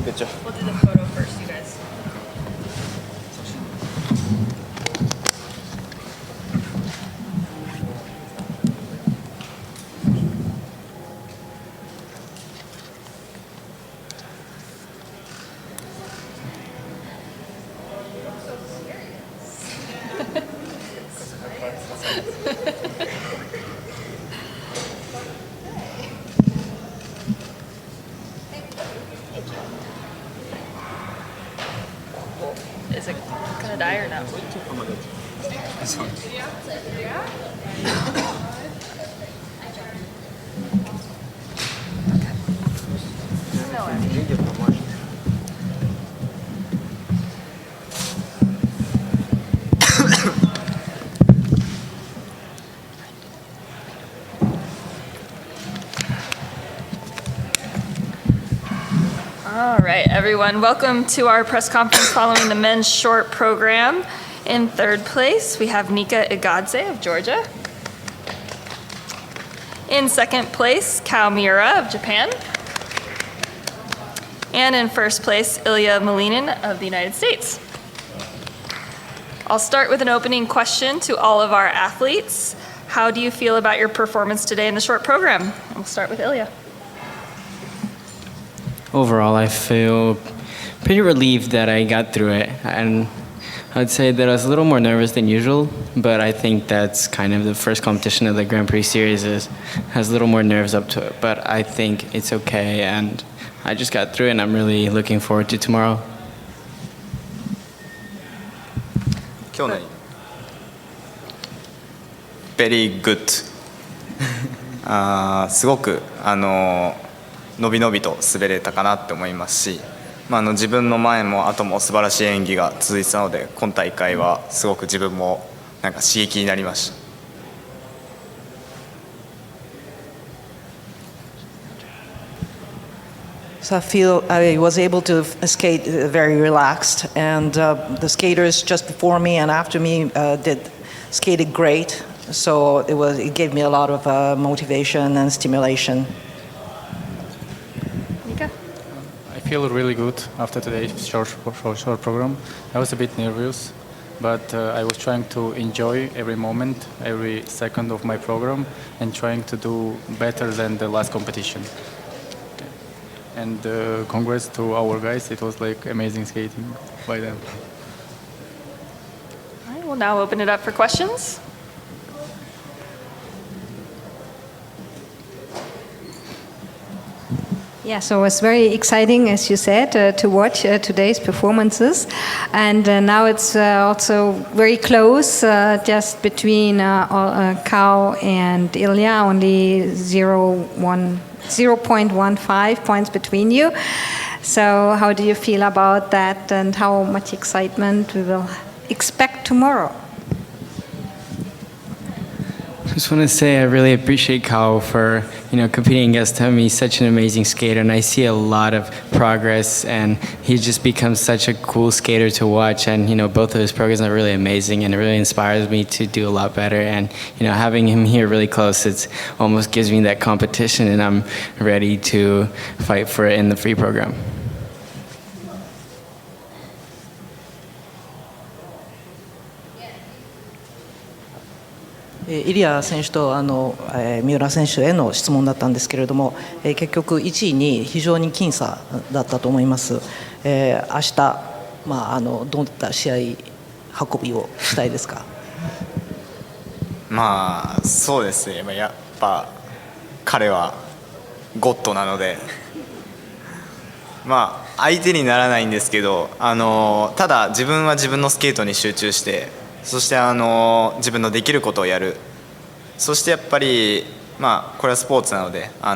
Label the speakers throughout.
Speaker 1: Good job.
Speaker 2: We'll do the photo first, you guys. Is it gonna die or no? All right, everyone, welcome to our press conference following the men's short program. In third place, we have Nika EGADZE of Georgia. In second place, Kao MIURA of Japan. And in first place, Ilia MALININ of the United States. I'll start with an opening question to all of our athletes. How do you feel about your performance today in the short program? We'll start with Ilia.
Speaker 3: Overall, I feel pretty relieved that I got through it. And I'd say that I was a little more nervous than usual, but I think that's kind of the first competition of the Grand Prix series has a little more nerves up to it. But I think it's okay, and I just got through it, and I'm really looking forward to tomorrow.
Speaker 1: 今日何 Very good すごくのびのびと滑れたかなって思いますし、自分の前も後も素晴らしい演技が続いてたので、今大会はすごく自分もなんか刺激になりました。
Speaker 4: So I feel I was able to skate very relaxed, and the skaters just before me and after me skated great. So it gave me a lot of motivation and stimulation.
Speaker 2: Nika?
Speaker 5: I feel really good after today's short program. I was a bit nervous, but I was trying to enjoy every moment, every second of my program, and trying to do better than the last competition. And congrats to our guys. It was like amazing skating by them.
Speaker 2: All right, we'll now open it up for questions.
Speaker 6: Yeah, so it's very exciting, as you said, to watch today's performances. And now it's also very close, just between Kao and Ilia, only 0.15 points between you. So how do you feel about that, and how much excitement we will expect tomorrow?
Speaker 3: I just want to say I really appreciate Kao for competing against him. He's such an amazing skater, and I see a lot of progress, and he's just become such a cool skater to watch. And both of his programs are really amazing, and it really inspires me to do a lot better. And having him here really close, it almost gives me that competition, and I'm ready to fight for it in the free program.
Speaker 4: イリア選手と三浦選手への質問だったんですけれども、結局1位に非常に僅差だったと思います。明日、どういった試合運びをしたいですか？
Speaker 1: そうですね。やっぱ彼はゴッドなので、相手にならないんですけど、ただ自分は自分のスケートに集中して。そして自分のできることをやる。そしてやっぱりこれはスポーツなのでそ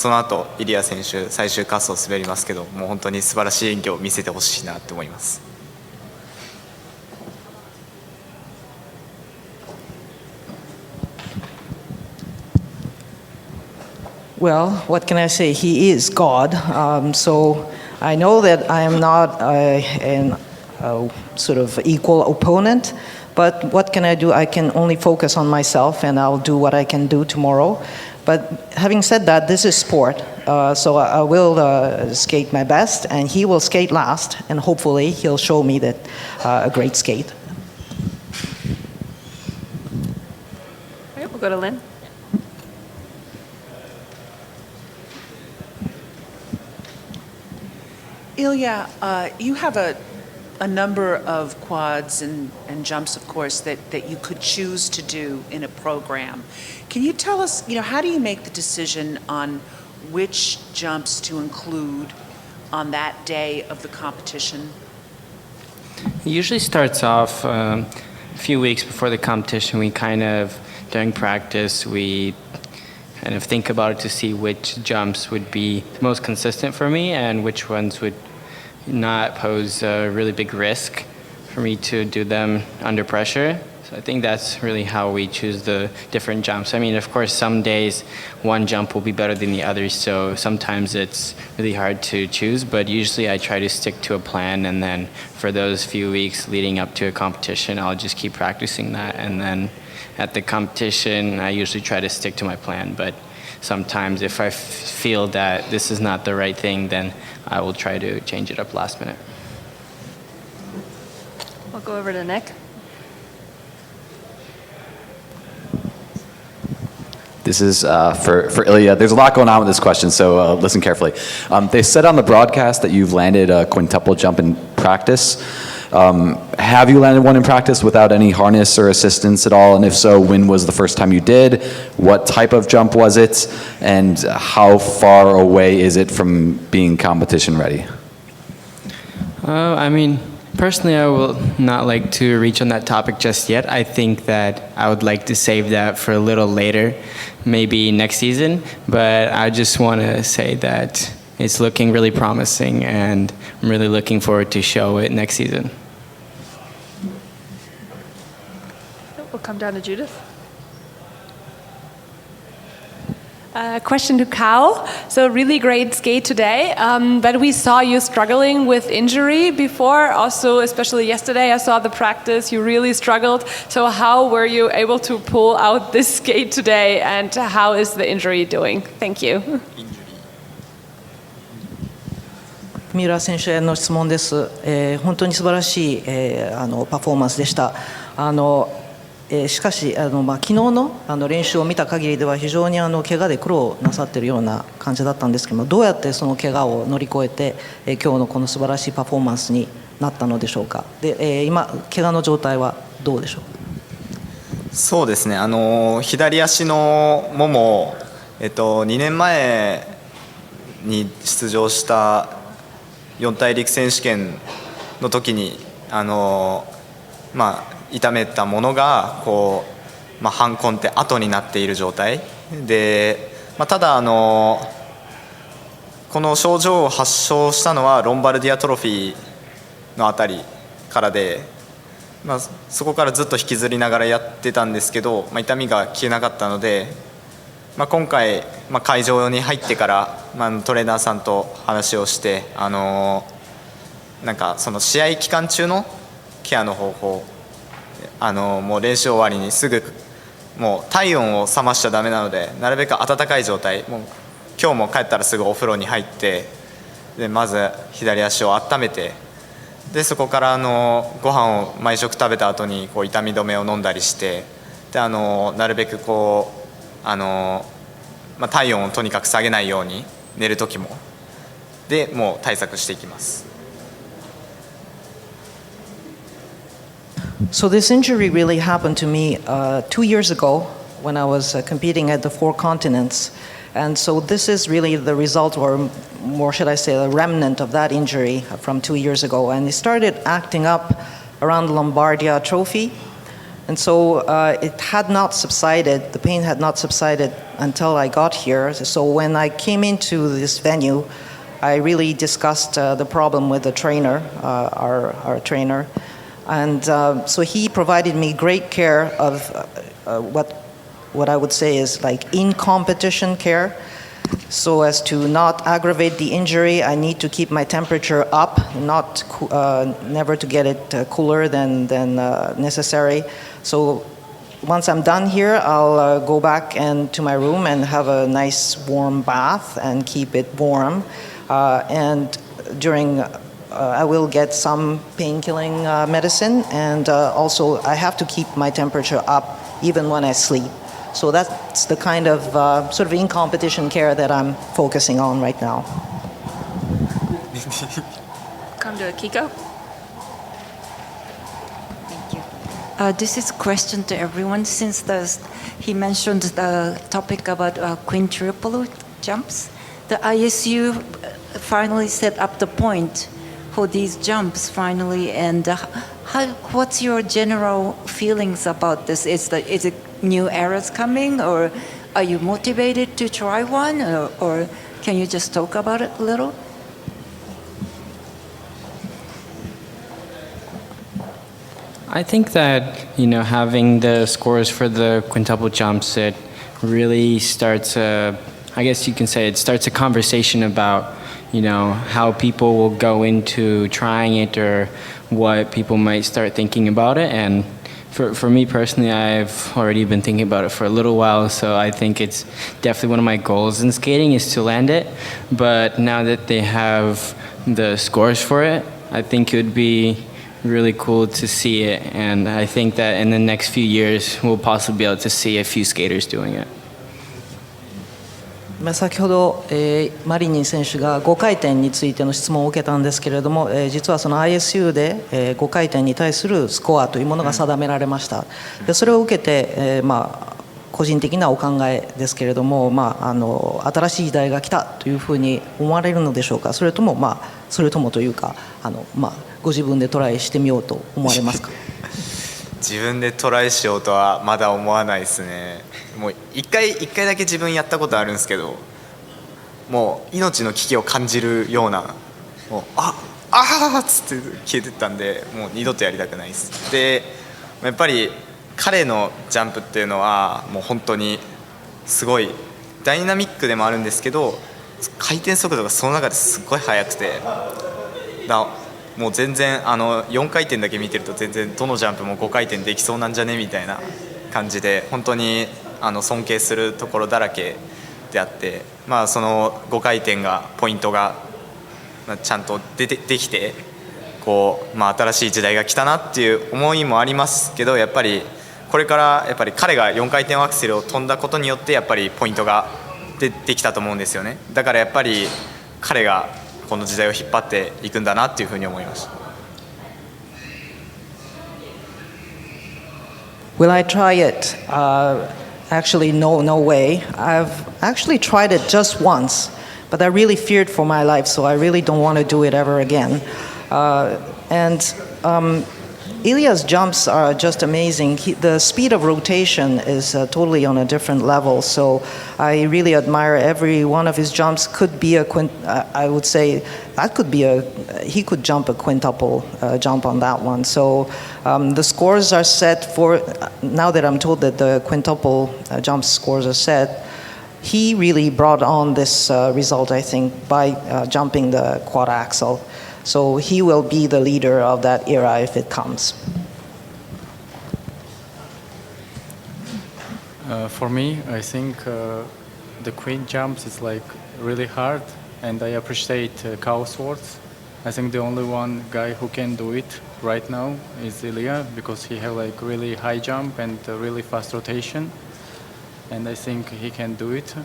Speaker 1: の後イリア選手最終滑走を滑りますけど、もう本当に素晴らしい演技を見せてほしいなと思います。
Speaker 4: Well, what can I say? He is God. So I know that I am not an sort of equal opponent, but what can I do? I can only focus on myself, and I'll do what I can do tomorrow. But having said that, this is sport. So I will skate my best, and he will skate last, and hopefully he'll show me that a great skate.
Speaker 2: All right, we'll go to Lynn.
Speaker 7: Ilia, you have a number of quads and jumps, of course, that you could choose to do in a program. Can you tell us, how do you make the decision on which jumps to include on that day of the competition?
Speaker 3: It usually starts off a few weeks before the competition. During practice, we kind of think about it to see which jumps would be the most consistent for me and which ones would not pose a really big risk for me to do them under pressure. So I think that's really how we choose the different jumps. I mean, of course, some days one jump will be better than the others, so sometimes it's really hard to choose, but usually I try to stick to a plan, and then for those few weeks leading up to a competition, I'll just keep practicing that, and then at the competition, I usually try to stick to my plan, but sometimes if I feel that this is not the right thing, then I will try to change it up last minute.
Speaker 2: We'll go over to Nick.
Speaker 8: This is for Ilia. There's a lot going on with this question, so listen carefully. They said on the broadcast that you've landed a quintuple jump in practice. Have you landed one in practice without any harness or assistance at all? And if so, when was the first time you did? What type of jump was it? And how far away is it from being competition ready?
Speaker 3: I mean, personally, I will not like to reach on that topic just yet. I think that I would like to save that for a little later, maybe next season. But I just want to say that it's looking really promising, and I'm really looking forward to show it next season.
Speaker 2: We'll come down to Judith.
Speaker 9: Question to Kao. So really great skate today, but we saw you struggling with injury before. Also, especially yesterday, I saw the practice. You really struggled. So how were you able to pull out this skate today, and how is the injury doing? Thank you.
Speaker 4: 三浦選手への質問です。本当に素晴らしい、パフォーマンスでした。しかし昨日の練習を見た限りでは非常に怪我で苦労なさっているような感じだったんですけども、どうやってその怪我を乗り越えて、今日のこの素晴らしいパフォーマンスになったのでしょうか。で、今怪我の状態はどうでしょう。
Speaker 1: そうですね、左足のもも、2年前に出場した四大陸選手権の時に痛めたものが反コンって後になっている状態で、ただこの症状を発症したのはロンバルディアトロフィーのあたりからで、そこからずっと引きずりながらやってたんですけど、痛みが消えなかったので、今回、会場に入ってから、トレーナーさんと話をしてなんかその試合期間中のケアの方法、もう練習終わりにすぐもう体温を冷ましちゃダメなので、なるべく温かい状態、もう今日も帰ったらすぐお風呂に入って、でまず左足を温めて、でそこからご飯を毎食食べた後に痛み止めを飲んだりして、でなるべく体温をとにかく下げないように寝る時もでもう対策していきます。
Speaker 4: So this injury really happened to me 2 years ago when I was competing at the Four Continents, and so this is really the result, or more should I say, the remnant of that injury from 2 years ago, and it started acting up around the Lombardia Trophy, and so it had not subsided. The pain had not subsided until I got here. So when I came into this venue, I really discussed the problem with the trainer, our trainer. And so he provided me great care of what I would say is like in competition care. So as to not aggravate the injury, I need to keep my temperature up, never to get it cooler than necessary. So once I'm done here, I'll go back and to my room and have a nice warm bath and keep it warm. And during, I will get some pain-killing medicine, and also I have to keep my temperature up even when I sleep. So that's the kind of sort of in-competition care that I'm focusing on right now.
Speaker 2: Come to Akiko.
Speaker 10: Thank you. This is a question to everyone. Since he mentioned the topic about quintuple jumps, the ISU finally set up the point for these jumps finally, and what's your general feelings about this? Is it new eras coming, or are you motivated to try one, or can you just talk about it a little?
Speaker 3: I think that, having the scores for the quintuple jumps, it really starts I guess you can say it starts a conversation about, how people will go into trying it or what people might start thinking about it. And for me personally, I've already been thinking about it for a little while, so I think it's definitely one of my goals in skating is to land it. But now that they have the scores for it, I think it would be really cool to see it, and I think that in the next few years we'll possibly be able to see a few skaters doing it.
Speaker 4: 先ほど、マリニン選手が5回転についての質問を受けたんですけれども、実はその ISU で、5回転に対するスコアというものが定められました。でそれを受けて、個人的なお考えですけれども、新しい時代が来たというふうに思われるのでしょうか、それともというかご自分でトライしてみようと思われますか？
Speaker 1: 自分でトライしようとはまだ思わないですね。もう一回だけ自分やったことあるんですけど、もう命の危機を感じるような、もうっつって消えてったんで、もう二度とやりたくないです。でやっぱり彼のジャンプっていうのはもう本当にすごいダイナミックでもあるんですけど、回転速度がその中ですごい速くて、もう全然4回転だけ見てると全然どのジャンプも5回転できそうなんじゃねみたいな感じで、本当に尊敬するところだらけであって、その5回転がポイントがちゃんとできて新しい時代が来たなっていう思いもありますけど、やっぱりこれからやっぱり彼が4回転アクセルを飛んだことによってやっぱりポイントが出てきたと思うんですよね。だからやっぱり彼がこの時代を引っ張っていくんだなっていうふうに思いました。
Speaker 4: Will I try it? Actually, no way. I've actually tried it just once, but I really feared for my life, so I really don't want to do it ever again. Ilia's jumps are just amazing. The speed of rotation is totally on a different level, so I really admire every one of his jumps. Could be I would say that could be he could jump a quintuple jump on that one. So the scores are set for, now that I'm told that the quintuple jump scores are set, he really brought on this result, I think, by jumping the quad axel. So he will be the leader of that era if it comes.
Speaker 5: For me, I think the queen jumps is like really hard, and I appreciate Kao's words. I think the only one guy who can do it right now is Ilia, because he have like really high jump and really fast rotation, and I think he can do it.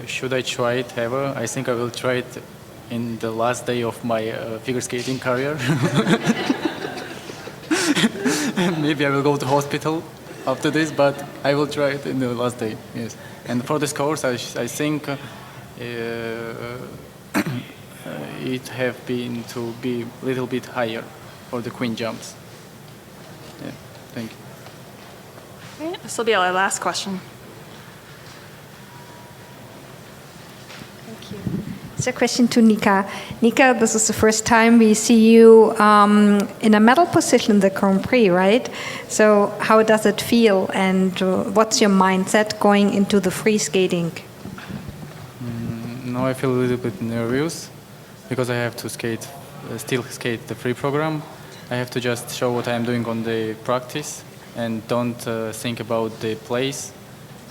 Speaker 5: Should I try it ever? I think I will try it in the last day of my figure skating career. Maybe I will go to hospital after this, but I will try it in the last day. Yes. And for this course, I think it have been to be a little bit higher for the queen jumps. Yeah. Thank you.
Speaker 2: Right, this will be our last question.
Speaker 6: Thank you. It's a question to Nika. Nika, this is the first time we see you in a medal position in the Grand Prix, right? So how does it feel, and what's your mindset going into the free skating?
Speaker 5: Now I feel a little bit nervous because I have to still skate the free program. I have to just show what I'm doing on the practice, and don't think about the place,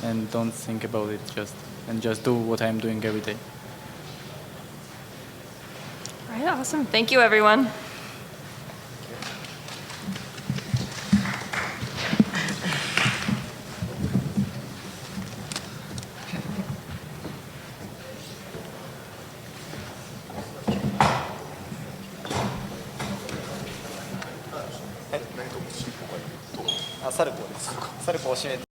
Speaker 5: and don't think about it, just do what I'm doing every day.
Speaker 2: All right, awesome. Thank you, everyone.